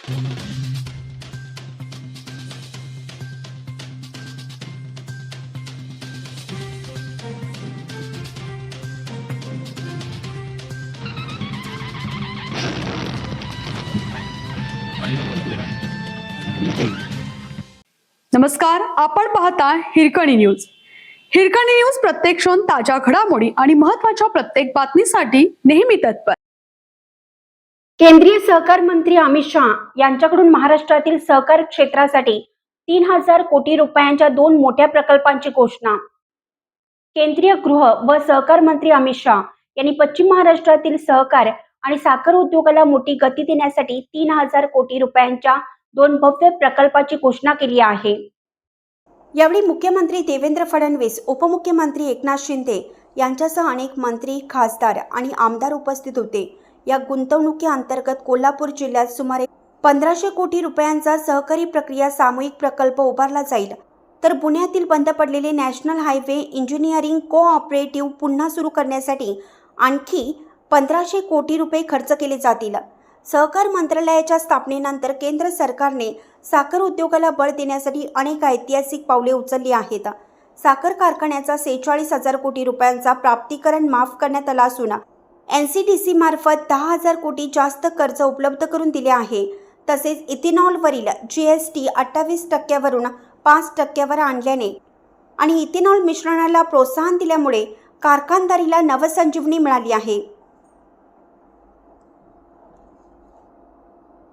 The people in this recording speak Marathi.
नमस्कार, आपण पाहता हिरकणी न्यूज. हिरकणी न्यूज प्रत्येक क्षण ताज्या घडामोडी आणि महत्त्वाच्या प्रत्येक बातमीसाठी नेहमी तत्पर. केंद्रीय सहकार मंत्री अमित शहा यांच्याकडून महाराष्ट्रातील सहकार क्षेत्रासाठी 3000 कोटी रुपयांच्या 2 मोठ्या प्रकल्पांची घोषणा. केंद्रीय गृह व सहकार मंत्री अमित शहा यांनी पश्चिम महाराष्ट्रातील सहकार आणि साखर उद्योगाला मोठी गती देण्यासाठी 3000 कोटी रुपयांच्या 2 भव्य प्रकल्पाची घोषणा केली आहे. यावेळी मुख्यमंत्री देवेंद्र फडणवीस, उपमुख्यमंत्री एकनाथ शिंदे यांच्यासह अनेक मंत्री, खासदार आणि आमदार उपस्थित होते. या गुंतवणुकीअंतर्गत कोल्हापूर जिल्ह्यात सुमारे 1500 कोटी रुपयांचा सहकारी प्रक्रिया सामूहिक प्रकल्प उभारला जाईल. तर पुण्यातील बंद पडलेले नॅशनल हायवे इंजिनिअरिंग कोऑपरेटिव्ह पुन्हा सुरू करण्यासाठी आणखी 1500 कोटी रुपये खर्च केले जातील. सहकार मंत्रालयाच्या स्थापनेनंतर केंद्र सरकारने साखर उद्योगाला बळ देण्यासाठी अनेक ऐतिहासिक पावले उचलली आहेत. साखर कारखान्याचा 46,000 कोटी रुपयांचा प्राप्तिकरण माफ करण्यात आला असून NCDC मार्फत 10,000 कोटी जास्त कर्ज उपलब्ध करून दिले आहे. तसेच इथेनॉलवरील GST 28% 5% आणल्याने आणि इथेनॉल मिश्रणाला प्रोत्साहन दिल्यामुळे कारखानदारीला नवसंजीवनी मिळाली आहे.